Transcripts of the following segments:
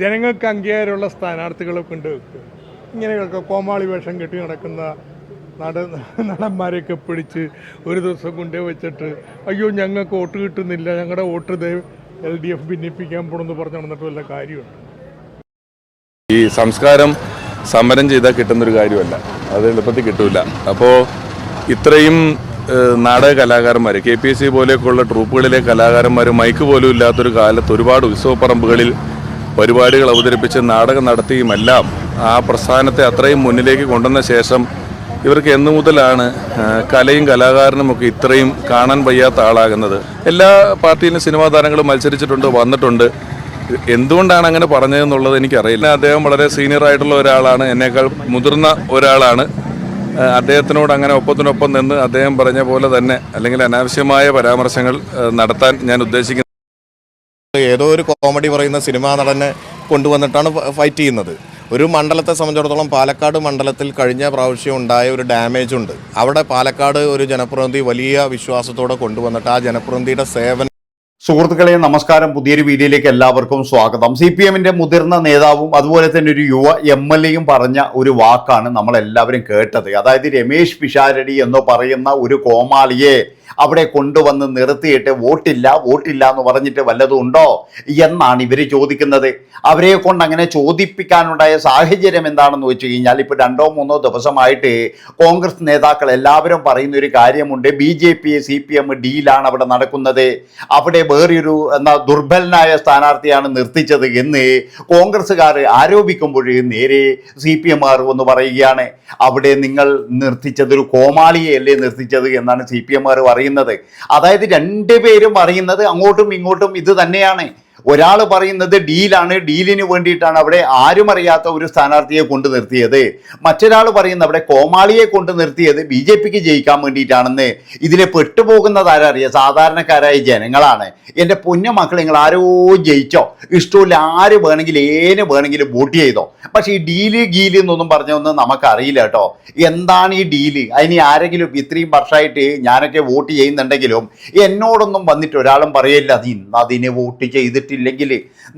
ജനങ്ങൾക്ക് അംഗീകാരമുള്ള സ്ഥാനാർത്ഥികളെ കൊണ്ട് ഇങ്ങനെയൊക്കെ കോമാളി വേഷം കെട്ടി നടക്കുന്ന നടന്മാരെയൊക്കെ പിടിച്ച് ഒരു ദിവസം കൊണ്ടേ വെച്ചിട്ട് അയ്യോ ഞങ്ങൾക്ക് വോട്ട് കിട്ടുന്നില്ല, ഞങ്ങളുടെ വോട്ട് LDF ഭിന്നിപ്പിക്കാൻ പോകണമെന്ന് പറഞ്ഞു നടന്നിട്ട് വല്ല കാര്യമുണ്ട്? ഈ സംസ്കാരം സമരം ചെയ്താൽ കിട്ടുന്നൊരു കാര്യമല്ല, അത് എളുപ്പത്തിൽ കിട്ടൂല. അപ്പോൾ ഇത്രയും നാടക കലാകാരന്മാർ, KPSC പോലെയൊക്കെയുള്ള ട്രൂപ്പുകളിലെ കലാകാരന്മാർ മൈക്ക് പോലും ഇല്ലാത്തൊരു കാലത്ത് ഒരുപാട് ഉത്സവപ്പറമ്പുകളിൽ പരിപാടികൾ അവതരിപ്പിച്ച് നാടകം നടത്തിയുമെല്ലാം ആ പ്രസ്ഥാനത്തെ അത്രയും മുന്നിലേക്ക് കൊണ്ടുവന്ന ശേഷം ഇവർക്ക് എന്നു മുതലാണ് കലയും കലാകാരനുമൊക്കെ ഇത്രയും കാണാൻ വയ്യാത്ത ആളാകുന്നത്? എല്ലാ പാർട്ടിയിലും സിനിമാ താരങ്ങളും മത്സരിച്ചിട്ടുണ്ട്, വന്നിട്ടുണ്ട്. എന്തുകൊണ്ടാണ് അങ്ങനെ പറഞ്ഞതെന്നുള്ളത് എനിക്കറിയില്ല. അദ്ദേഹം വളരെ സീനിയർ ആയിട്ടുള്ള ഒരാളാണ്, എന്നേക്കാൾ മുതിർന്ന ഒരാളാണ്. അദ്ദേഹത്തിനോട് അങ്ങനെ ഒപ്പത്തിനൊപ്പം നിന്ന് അദ്ദേഹം പറഞ്ഞ പോലെ തന്നെ അല്ലെങ്കിൽ അനാവശ്യമായ പരാമർശങ്ങൾ നടത്താൻ ഞാൻ ഉദ്ദേശിക്കുന്നത്. ഏതോ ഒരു കോമഡി പറയുന്ന സിനിമാ നടനെ കൊണ്ടുവന്നിട്ടാണ് ഫൈറ്റ് ചെയ്യുന്നത്. ഒരു മണ്ഡലത്തെ സംബന്ധിച്ചിടത്തോളം പാലക്കാട് മണ്ഡലത്തിൽ കഴിഞ്ഞ പ്രാവശ്യം ഉണ്ടായ ഒരു ഡാമേജ് ഉണ്ട്. അവിടെ പാലക്കാട് ഒരു ജനപ്രതിനിധി വലിയ വിശ്വാസത്തോടെ കൊണ്ടുവന്നിട്ട് ആ ജനപ്രതിനിധിയുടെ സേവനം. സുഹൃത്തുക്കളെ നമസ്കാരം, പുതിയൊരു വീഡിയോയിലേക്ക് എല്ലാവർക്കും സ്വാഗതം. CPM-ന്റെ മുതിർന്ന നേതാവും അതുപോലെ തന്നെ ഒരു യുവ MLA-യും പറഞ്ഞ ഒരു വാക്കാണ് നമ്മളെല്ലാവരും കേട്ടത്. അതായത് രമേശ് പിഷാരടി എന്ന് പറയുന്ന ഒരു കോമാളിയെ അവിടെ കൊണ്ടുവന്ന് നിർത്തിയിട്ട് വോട്ടില്ല എന്ന് പറഞ്ഞിട്ട് വല്ലതും ഉണ്ടോ എന്നാണ് ഇവർ ചോദിക്കുന്നത്. അവരെ കൊണ്ട് അങ്ങനെ ചോദിപ്പിക്കാനുണ്ടായ സാഹചര്യം എന്താണെന്ന് വെച്ച് കഴിഞ്ഞാൽ, ഇപ്പോൾ 2-3 ദിവസമായിട്ട് കോൺഗ്രസ് നേതാക്കൾ എല്ലാവരും പറയുന്ന ഒരു കാര്യമുണ്ട്. BJP CPM ഡീലാണ് അവിടെ നടക്കുന്നത്, അവിടെ വേറൊരു ദുർബലനായ സ്ഥാനാർത്ഥിയാണ് നിർത്തിച്ചത് എന്ന് കോൺഗ്രസ്സുകാർ ആരോപിക്കുമ്പോൾ നേരെ CPM-കാർ എന്ന് പറയുകയാണ്, അവിടെ നിങ്ങൾ നിർത്തിച്ചത് ഒരു കോമാളിയല്ലേ നിർത്തിച്ചത് എന്നാണ് CPM-കാർ പറയുന്നത്. അതായത് രണ്ടുപേരും പറയുന്നത് അങ്ങോട്ടും ഇങ്ങോട്ടും ഇത് തന്നെയാണ്. ഒരാൾ പറയുന്നത് ഡീലാണ്, ഡീലിന് വേണ്ടിയിട്ടാണ് അവിടെ ആരും അറിയാത്ത ഒരു സ്ഥാനാർത്ഥിയെ കൊണ്ട് നിർത്തിയത്. മറ്റൊരാൾ പറയുന്നത് അവിടെ കോമാളിയെ കൊണ്ട് നിർത്തിയത് BJPക്ക് ജയിക്കാൻ വേണ്ടിയിട്ടാണെന്ന്. ഇതിലെ പെട്ടുപോകുന്നത് ആരറിയാം? സാധാരണക്കാരായ ജനങ്ങളാണ്. എൻ്റെ പൊന്നു മക്കൾ, നിങ്ങൾ ആരോ ജയിച്ചോ, ഇഷ്ടമില്ല, ആര് വേണമെങ്കിലും വോട്ട് ചെയ്തോ. പക്ഷേ ഈ ഡീല് ഗീല് എന്നൊന്നും പറഞ്ഞൊന്നും നമുക്കറിയില്ല കേട്ടോ. എന്താണ് ഈ ഡീല്? അതിന് ആരെങ്കിലും ഇത്രയും വർഷമായിട്ട് ഞാനൊക്കെ വോട്ട് ചെയ്യുന്നുണ്ടെങ്കിലും എന്നോടൊന്നും വന്നിട്ട് ഒരാളും പറയില്ല അതിന് വോട്ട് ചെയ്തിട്ട് ഇല്ലെങ്കിൽ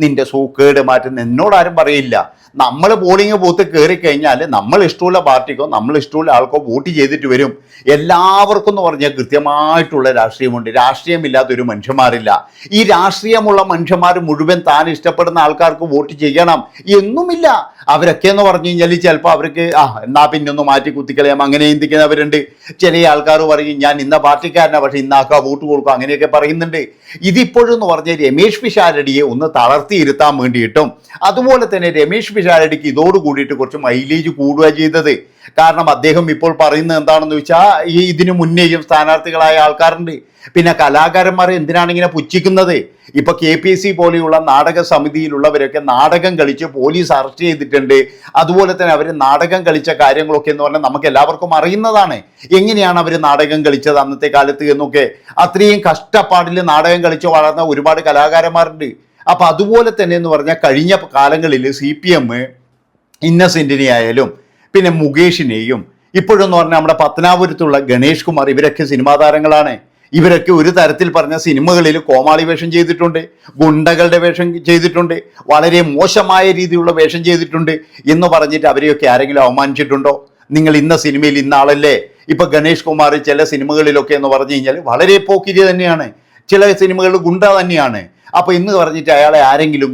നിന്റെ സൂക്കേട് മാറ്റുന്ന എന്നോടാരും പറയില്ല. നമ്മൾ പോളിംഗ് ബൂത്ത് കയറി കഴിഞ്ഞാൽ നമ്മൾ ഇഷ്ടമുള്ള പാർട്ടിക്കോ നമ്മൾ ഇഷ്ടമുള്ള ആൾക്കോ വോട്ട് ചെയ്തിട്ട് വരും. എല്ലാവർക്കും എന്ന് പറഞ്ഞാൽ കൃത്യമായിട്ടുള്ള രാഷ്ട്രീയമുണ്ട്. രാഷ്ട്രീയമില്ലാത്തൊരു മനുഷ്യന്മാരില്ല. ഈ രാഷ്ട്രീയമുള്ള മനുഷ്യന്മാർ മുഴുവൻ താൻ ഇഷ്ടപ്പെടുന്ന ആൾക്കാർക്ക് വോട്ട് ചെയ്യണം എന്നുമില്ല. അവരൊക്കെ എന്ന് പറഞ്ഞു കഴിഞ്ഞാൽ ചിലപ്പോൾ അവർക്ക് എന്നാ പിന്നൊന്ന് മാറ്റി കുത്തിക്കളയാം അങ്ങനെ ചിന്തിക്കുന്നവരുണ്ട്. ചില ആൾക്കാർ പറയും ഞാൻ ഇന്ന പാർട്ടിക്കാരനാണ്, പക്ഷെ ഇന്നാക്കാ വോട്ട് കൊടുക്കും, അങ്ങനെയൊക്കെ പറയുന്നുണ്ട്. ഇതിപ്പോഴെന്ന് പറഞ്ഞാൽ രമേശ് പിഷാരടിയെ ഒന്ന് തളർത്തിയിരുത്താൻ വേണ്ടിയിട്ടും അതുപോലെ തന്നെ രമേശ് പിഷാരടിക്ക് ഇതോട് കൂടിയിട്ട് കുറച്ച് മൈലേജ് കൂടുക ചെയ്തത്. കാരണം അദ്ദേഹം ഇപ്പോൾ പറയുന്നത് എന്താണെന്ന് വെച്ചാൽ, ഇതിനു മുന്നേയും സ്ഥാനാർത്ഥികളായ ആൾക്കാരുണ്ട്. പിന്നെ കലാകാരന്മാരെ എന്തിനാണ് ഇങ്ങനെ പുച്ഛിക്കുന്നത്? ഇപ്പൊ KPSC പോലെയുള്ള നാടക സമിതിയിലുള്ളവരൊക്കെ നാടകം കളിച്ച് പോലീസ് അറസ്റ്റ് ചെയ്തിട്ടുണ്ട്. അതുപോലെ തന്നെ അവർ നാടകം കളിച്ച കാര്യങ്ങളൊക്കെ എന്ന് പറഞ്ഞാൽ നമുക്ക് എല്ലാവർക്കും അറിയുന്നതാണ്. എങ്ങനെയാണ് അവർ നാടകം കളിച്ചത് അന്നത്തെ കാലത്ത് എന്നൊക്കെ. അത്രയും കഷ്ടപ്പാടിൽ നാടകം കളിച്ച് വളർന്ന ഒരുപാട് കലാകാരന്മാരുണ്ട്. അപ്പൊ അതുപോലെ തന്നെ എന്ന് പറഞ്ഞാൽ കഴിഞ്ഞ കാലങ്ങളിൽ CPM ഇന്നസെന്റിനെ ആയാലും പിന്നെ മുകേഷിനെയും ഇപ്പോഴെന്ന് പറഞ്ഞാൽ നമ്മുടെ പത്തനാപുരത്തുള്ള ഗണേഷ് കുമാർ, ഇവരൊക്കെ സിനിമാ താരങ്ങളാണ്. ഇവരൊക്കെ ഒരു തരത്തിൽ പറഞ്ഞ സിനിമകളിൽ കോമാളി വേഷം ചെയ്തിട്ടുണ്ട്, ഗുണ്ടകളുടെ വേഷം ചെയ്തിട്ടുണ്ട്, വളരെ മോശമായ രീതിയിലുള്ള വേഷം ചെയ്തിട്ടുണ്ട് എന്ന് പറഞ്ഞിട്ട് അവരെയൊക്കെ ആരെങ്കിലും അവമാനിച്ചിട്ടുണ്ടോ? നിങ്ങൾ ഇന്ന സിനിമയിൽ ഇന്ന ആളല്ലേ? ഇപ്പൊ ഗണേഷ് കുമാർ ചില സിനിമകളിലൊക്കെ എന്ന് പറഞ്ഞു കഴിഞ്ഞാൽ വളരെ പോക്കിരി തന്നെയാണ്, ചില സിനിമകളിൽ ഗുണ്ട തന്നെയാണ്. അപ്പൊ ഇന്ന് പറഞ്ഞിട്ട് അയാളെ ആരെങ്കിലും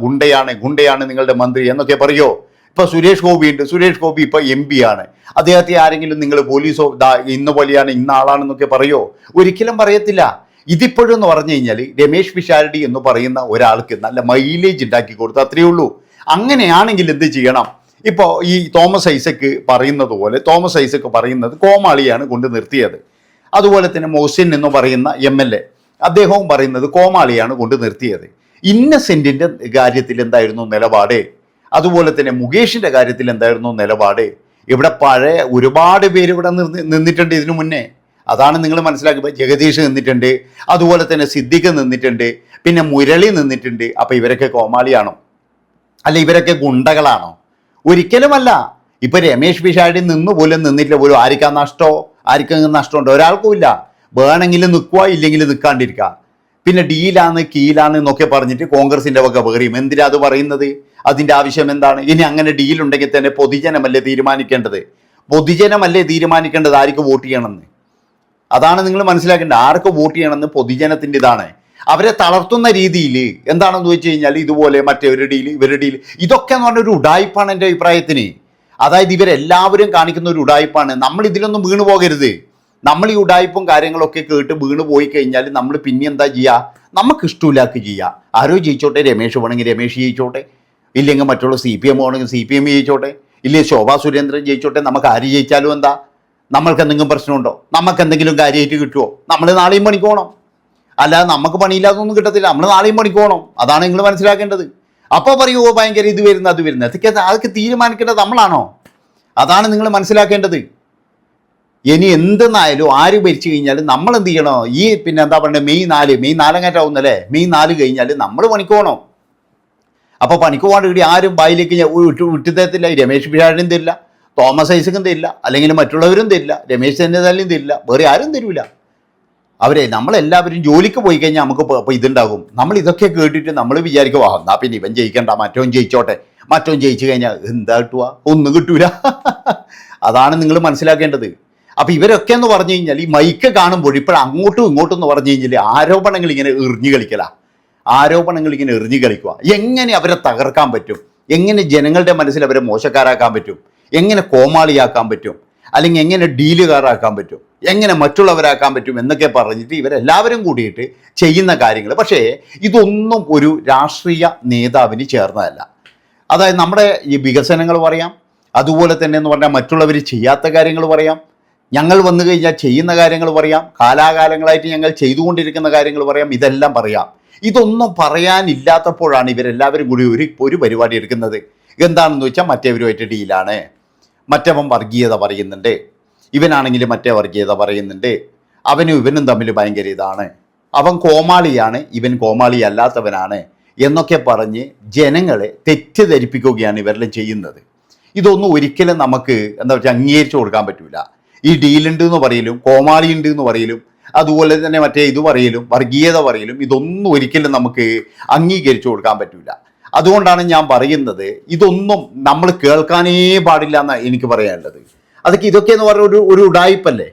ഗുണ്ടയാണ് നിങ്ങളുടെ മന്ത്രി എന്നൊക്കെ പറയോ? ഇപ്പൊ സുരേഷ് ഗോപി ഉണ്ട്, സുരേഷ് ഗോപി ഇപ്പൊ MP ആണ്. അദ്ദേഹത്തെ ആരെങ്കിലും നിങ്ങൾ പോലീസോ ഇന്ന പോലെയാണ് ഇന്ന ആളാണെന്നൊക്കെ പറയോ? ഒരിക്കലും പറയത്തില്ല. ഇതിപ്പോഴും എന്ന് പറഞ്ഞു കഴിഞ്ഞാൽ രമേശ് പിഷാരടി എന്ന് പറയുന്ന ഒരാൾക്ക് നല്ല മൈലേജ് ഉണ്ടാക്കി കൊടുത്തു, അത്രയേ ഉള്ളൂ. അങ്ങനെയാണെങ്കിൽ എന്ത് ചെയ്യണം? ഇപ്പോൾ ഈ തോമസ് ഐസക്ക് പറയുന്നത് പോലെ, തോമസ് ഐസക്ക് പറയുന്നത് കോമാളിയാണ് കൊണ്ട് നിർത്തിയത്. അതുപോലെ തന്നെ മോസിൻ എന്ന് പറയുന്ന MLA അദ്ദേഹവും പറയുന്നത് കോമാളിയാണ് കൊണ്ട് നിർത്തിയത്. ഇന്നസെന്റിന്റെ കാര്യത്തിൽ എന്തായിരുന്നു നിലപാട്? അതുപോലെ തന്നെ മുകേഷിന്റെ കാര്യത്തിൽ എന്തായിരുന്നു നിലപാട്? ഇവിടെ പഴയ ഒരുപാട് പേര് ഇവിടെ നിന്നിട്ടുണ്ട് ഇതിനു മുന്നേ. അതാണ് നിങ്ങൾ മനസ്സിലാക്കി. ജഗദീഷ് നിന്നിട്ടുണ്ട്, അതുപോലെ തന്നെ സിദ്ദിഖ് നിന്നിട്ടുണ്ട്, പിന്നെ മുരളി നിന്നിട്ടുണ്ട്. അപ്പൊ ഇവരൊക്കെ കോമാളിയാണോ? അല്ല ഇവരൊക്കെ ഗുണ്ടകളാണോ? ഒരിക്കലുമല്ല. ഇപ്പൊ രമേശ് പിഷാരടി നിന്നിട്ടില്ല പോലും. ആർക്കും നഷ്ടമുണ്ടോ? ഒരാൾക്കും ഇല്ല. വേണമെങ്കിൽ നിൽക്കുക, ഇല്ലെങ്കിൽ നിൽക്കാണ്ടിരിക്കുക. പിന്നെ ഡീലാണ് കീലാണ് എന്നൊക്കെ പറഞ്ഞിട്ട് കോൺഗ്രസിന്റെ വക വേറിയും. എന്തിനാ അത് പറയുന്നത്? അതിന്റെ ആവശ്യം എന്താണ്? ഇനി അങ്ങനെ ഡീലുണ്ടെങ്കിൽ തന്നെ പൊതുജനമല്ലേ തീരുമാനിക്കേണ്ടത്? പൊതുജനമല്ലേ തീരുമാനിക്കേണ്ടത് ആർക്ക് വോട്ട് ചെയ്യണമെന്ന്? അതാണ് നിങ്ങൾ മനസ്സിലാക്കേണ്ടത്. ആർക്ക് വോട്ട് ചെയ്യണമെന്ന് പൊതുജനത്തിൻ്റെ ഇതാണ്. അവരെ തളർത്തുന്ന രീതിയിൽ എന്താണെന്ന് വെച്ച് കഴിഞ്ഞാൽ ഇതുപോലെ മറ്റേ ഒരു ഡീൽ ഇവരുടെ ഡീൽ ഇതൊക്കെ എന്ന് പറഞ്ഞ ഒരു ഉഡായിപ്പാണ് എൻ്റെ അഭിപ്രായത്തിന്. അതായത് ഇവരെല്ലാവരും കാണിക്കുന്ന ഒരു ഉഡായിപ്പാണ്. നമ്മൾ ഇതിലൊന്നും വീണു പോകരുത്. നമ്മൾ ഈ ഉഡായിപ്പും കാര്യങ്ങളൊക്കെ കേട്ട് വീണ് പോയി കഴിഞ്ഞാൽ നമ്മൾ പിന്നെ എന്താ ചെയ്യുക? നമുക്ക് ഇഷ്ടമില്ലാക്ക് ചെയ്യുക. ആരോ ജയിച്ചോട്ടെ, രമേശ് വേണമെങ്കിൽ രമേശ് ജയിച്ചോട്ടെ, ഇല്ലെങ്കിൽ മറ്റുള്ള CPM വേണമെങ്കിൽ CPM ജയിച്ചോട്ടെ, ഇല്ലെങ്കിൽ ശോഭാ സുരേന്ദ്രൻ ജയിച്ചോട്ടെ. നമുക്ക് ആര് ജയിച്ചാലും എന്താ? നമ്മൾക്ക് എന്തെങ്കിലും പ്രശ്നമുണ്ടോ? നമുക്ക് എന്തെങ്കിലും കാര്യമായിട്ട് കിട്ടുമോ? നമ്മൾ നാളെയും പണിക്ക് പോകണം. അല്ലാതെ നമുക്ക് പണിയില്ലാതൊന്നും കിട്ടത്തില്ല. നമ്മൾ നാളെയും പണിക്ക് പോകണം. അതാണ് നിങ്ങൾ മനസ്സിലാക്കേണ്ടത്. അപ്പോൾ പറയുമോ ഭയങ്കര ഇത് വരുന്നത് അത് വരുന്നത്, അതൊക്കെ തീരുമാനിക്കേണ്ടത് നമ്മളാണോ? അതാണ് നിങ്ങൾ മനസ്സിലാക്കേണ്ടത്. ഇനി എന്തെന്നായാലും ആര് ഭരിച്ചു കഴിഞ്ഞാലും നമ്മൾ എന്ത് ചെയ്യണോ? ഈ പിന്നെ എന്താ പറയുക, മെയ് 4 ആവുന്നല്ലേ, മെയ് 4 കഴിഞ്ഞാൽ നമ്മൾ പണിക്ക് പോകണം. അപ്പോൾ പണിക്ക് പോകാണ്ട് കൂടി ആരും ബായിലേക്ക് വിട്ടുതരത്തില്ല. രമേശ് പിഷാരടിയും തരില്ല, തോമസ് ഐസക്കും തരില്ല, അല്ലെങ്കിൽ മറ്റുള്ളവരും തരില്ല, രമേശ് ചെന്നിത്തലയും തരില്ല, വേറെ ആരും തരില്ല. നമ്മളെല്ലാവരും ജോലിക്ക് പോയി കഴിഞ്ഞാൽ നമുക്ക് ഇപ്പോൾ ഇതുണ്ടാകും. നമ്മൾ ഇതൊക്കെ കേട്ടിട്ട് നമ്മൾ വിചാരിക്കുക എന്നാ പിന്നെ ഇവൻ ജയിക്കണ്ട, മറ്റവൻ ജയിച്ചോട്ടെ. മറ്റവൻ ജയിച്ചു കഴിഞ്ഞാൽ എന്താ കിട്ടുക? ഒന്നും കിട്ടൂല. അതാണ് നിങ്ങൾ മനസ്സിലാക്കേണ്ടത്. അപ്പം ഇവരൊക്കെ എന്ന് പറഞ്ഞു കഴിഞ്ഞാൽ ഈ മൈക്ക് കാണുമ്പോൾ ഇപ്പോൾ അങ്ങോട്ടും ഇങ്ങോട്ടും എന്ന് പറഞ്ഞു കഴിഞ്ഞാൽ ആരോപണങ്ങൾ ഇങ്ങനെ എറിഞ്ഞു കളിക്കുക. എങ്ങനെ അവരെ തകർക്കാൻ പറ്റും? എങ്ങനെ ജനങ്ങളുടെ മനസ്സിൽ അവരെ മോശക്കാരാക്കാൻ പറ്റും? എങ്ങനെ കോമാളിയാക്കാൻ പറ്റും? അല്ലെങ്കിൽ എങ്ങനെ ഡീലുകാരാക്കാൻ പറ്റും? എങ്ങനെ മറ്റുള്ളവരാക്കാൻ പറ്റും എന്നൊക്കെ പറഞ്ഞിട്ട് ഇവരെല്ലാവരും കൂടിയിട്ട് ചെയ്യുന്ന കാര്യങ്ങൾ. പക്ഷേ ഇതൊന്നും ഒരു രാഷ്ട്രീയ നേതാവിന് ചേർന്നതല്ല. അതായത് നമ്മുടെ ഈ വികസനങ്ങൾ പറയാം, അതുപോലെ തന്നെ എന്ന് പറഞ്ഞാൽ മറ്റുള്ളവർ ചെയ്യാത്ത കാര്യങ്ങൾ പറയാം, ഞങ്ങൾ വന്നു കഴിഞ്ഞാൽ ചെയ്യുന്ന കാര്യങ്ങൾ പറയാം, കാലാകാലങ്ങളായിട്ട് ഞങ്ങൾ ചെയ്തുകൊണ്ടിരിക്കുന്ന കാര്യങ്ങൾ പറയാം, ഇതെല്ലാം പറയാം. ഇതൊന്നും പറയാനില്ലാത്തപ്പോഴാണ് ഇവരെല്ലാവരും കൂടി ഒരു പരിപാടി എടുക്കുന്നത്. എന്താണെന്ന് വെച്ചാൽ മറ്റേവരുമായിട്ട് ഡീലാണ്, മറ്റവൻ വർഗീയത പറയുന്നുണ്ട്, ഇവനാണെങ്കിൽ മറ്റേ വർഗീയത പറയുന്നുണ്ട്, അവനും ഇവനും തമ്മിൽ ഭയങ്കര ഇതാണ്, അവൻ കോമാളിയാണ്, ഇവൻ കോമാളി അല്ലാത്തവനാണ് എന്നൊക്കെ പറഞ്ഞ് ജനങ്ങളെ തെറ്റിദ്ധരിപ്പിക്കുകയാണ് ഇവരെല്ലാം ചെയ്യുന്നത്. ഇതൊന്നും ഒരിക്കലും നമുക്ക് എന്താ വെച്ചാൽ അംഗീകരിച്ചു കൊടുക്കാൻ പറ്റില്ല. ഈ ഡീലുണ്ട് എന്ന് പറയലും, കോമാളി ഉണ്ട് എന്ന് പറയലും, അതുപോലെ തന്നെ മറ്റേ ഇത് പറയലും, വർഗീയത പറയലും, ഇതൊന്നും ഒരിക്കലും നമുക്ക് അംഗീകരിച്ചു കൊടുക്കാൻ പറ്റില്ല. അതുകൊണ്ടാണ് ഞാൻ പറയുന്നത് ഇതൊന്നും നമ്മൾ കേൾക്കാനേ പാടില്ല എന്നാണ് എനിക്ക് പറയാനുള്ളത്. ഇതൊക്കെ എന്ന് പറഞ്ഞ ഒരു ഉഡായിപ്പല്ലേ.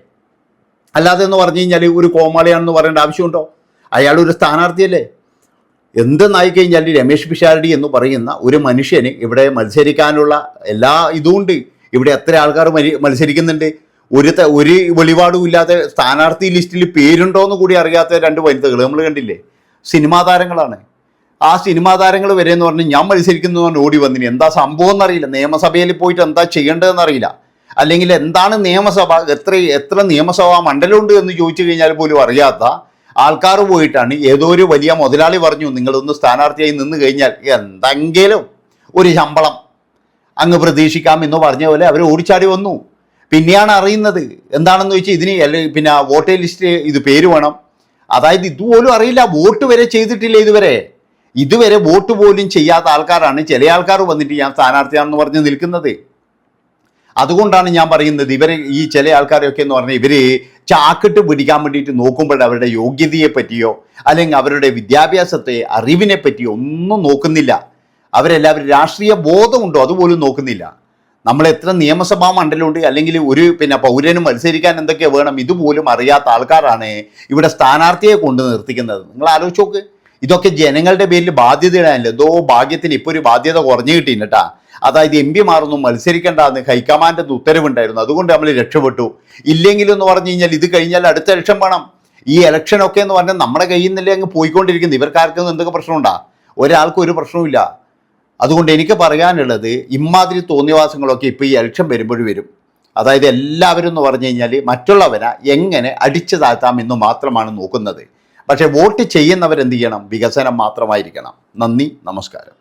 അല്ലാതെ എന്ന് പറഞ്ഞു കഴിഞ്ഞാൽ ഒരു കോമാളിയാണെന്ന് പറയേണ്ട ആവശ്യമുണ്ടോ? അയാൾ ഒരു സ്ഥാനാർത്ഥിയല്ലേ. എന്തെന്നായി കഴിഞ്ഞാൽ രമേശ് പിഷാരടി എന്ന് പറയുന്ന ഒരു മനുഷ്യന് ഇവിടെ മത്സരിക്കാനുള്ള എല്ലാ ഇതുമുണ്ട്. ഇവിടെ എത്ര ആൾക്കാർ മത്സരിക്കുന്നുണ്ട്. ഒരു വെളിപാടും ഇല്ലാതെ സ്ഥാനാർത്ഥി ലിസ്റ്റിൽ പേരുണ്ടോ എന്ന് കൂടി അറിയാത്ത 2 വനിതകൾ നമ്മൾ കണ്ടില്ലേ. സിനിമാ താരങ്ങളാണ്. ആ സിനിമാ താരങ്ങൾ വരെ എന്ന് പറഞ്ഞ് ഞാൻ മത്സരിക്കുന്നു പറഞ്ഞ് ഓടി വന്നിന്. എന്താ സംഭവം എന്നറിയില്ല. നിയമസഭയിൽ പോയിട്ട് എന്താ ചെയ്യേണ്ടതെന്ന് അറിയില്ല. അല്ലെങ്കിൽ എന്താണ് നിയമസഭ, എത്ര നിയമസഭാ മണ്ഡലമുണ്ട് എന്ന് ചോദിച്ചു കഴിഞ്ഞാൽ പോലും അറിയാത്ത ആൾക്കാർ പോയിട്ടാണ് ഏതോ ഒരു വലിയ മുതലാളി പറഞ്ഞു നിങ്ങളൊന്ന് സ്ഥാനാർത്ഥിയായി നിന്ന് കഴിഞ്ഞാൽ എന്തെങ്കിലും ഒരു ശമ്പളം അങ്ങ് പ്രതീക്ഷിക്കാം എന്ന് പറഞ്ഞ പോലെ അവർ ഓടിച്ചാടി വന്നു. പിന്നെയാണ് അറിയുന്നത് എന്താണെന്ന് വെച്ചാൽ ഇതിന് പിന്നെ വോട്ടർ ലിസ്റ്റ് ഇത് പേര് വേണം. അതായത് ഇതുപോലും അറിയില്ല. വോട്ട് വരെ ചെയ്തിട്ടില്ല ഇതുവരെ വോട്ട് പോലും ചെയ്യാത്ത ആൾക്കാരാണ് ചില ആൾക്കാർ വന്നിട്ട് ഞാൻ സ്ഥാനാർത്ഥിയാണെന്ന് പറഞ്ഞ് നിൽക്കുന്നത്. അതുകൊണ്ടാണ് ഞാൻ പറയുന്നത് ഈ ചില ആൾക്കാരൊക്കെ എന്ന് പറഞ്ഞാൽ ഇവർ ചാക്കിട്ട് പിടിക്കാൻ വേണ്ടിയിട്ട് നോക്കുമ്പോൾ അവരുടെ യോഗ്യതയെ പറ്റിയോ അല്ലെങ്കിൽ അവരുടെ വിദ്യാഭ്യാസത്തെ അറിവിനെ പറ്റിയോ ഒന്നും നോക്കുന്നില്ല. അവരെല്ലാവരും രാഷ്ട്രീയ ബോധമുണ്ടോ അതുപോലും നോക്കുന്നില്ല. നമ്മൾ എത്ര നിയമസഭാ മണ്ഡലമുണ്ട് അല്ലെങ്കിൽ ഒരു പൗരന് മത്സരിക്കാൻ എന്തൊക്കെ വേണം ഇതുപോലും അറിയാത്ത ആൾക്കാരാണ് ഇവിടെ സ്ഥാനാർത്ഥിയെ കൊണ്ട് നിർത്തിക്കുന്നത്. നിങ്ങൾ ആലോചിച്ച് നോക്ക്. ഇതൊക്കെ ജനങ്ങളുടെ പേരിൽ ബാധ്യതയിടാനില്ല. എന്തോ ഭാഗ്യത്തിന് ഇപ്പോൾ ഒരു ബാധ്യത കുറഞ്ഞു കിട്ടിയിട്ടാ. അതായത് MP-മാരൊന്നും മത്സരിക്കേണ്ടെന്ന് ഹൈക്കമാൻഡിൻ്റെ ഉത്തരവുണ്ടായിരുന്നു. അതുകൊണ്ട് നമ്മൾ രക്ഷപ്പെട്ടു. ഇല്ലെങ്കിലും എന്ന് പറഞ്ഞു കഴിഞ്ഞാൽ ഇത് കഴിഞ്ഞാൽ അടുത്ത ഇലക്ഷൻ വേണം. ഈ ഇലക്ഷനൊക്കെ എന്ന് പറഞ്ഞാൽ നമ്മുടെ കയ്യിൽ നിന്നല്ലേ അങ്ങ് പോയിക്കൊണ്ടിരിക്കുന്നത്. ഇവർക്കാർക്കും എന്തൊക്കെ പ്രശ്നമുണ്ടാ? ഒരാൾക്കും ഒരു പ്രശ്നവുമില്ല. അതുകൊണ്ട് എനിക്ക് പറയാനുള്ളത് ഇമാതിരി തോന്നിവാസങ്ങളൊക്കെ ഇപ്പോൾ ഈ ഇലക്ഷൻ വരുമ്പോഴും വരും. അതായത് എല്ലാവരും എന്ന് പറഞ്ഞു കഴിഞ്ഞാൽ മറ്റുള്ളവരെ എങ്ങനെ അടിച്ചു താഴ്ത്താമെന്ന് മാത്രമാണ് നോക്കുന്നത്. പക്ഷേ വോട്ട് ചെയ്യുന്നവരെന്ത് ചെയ്യണം? വികസനം മാത്രമായിരിക്കണം. നന്ദി, നമസ്കാരം.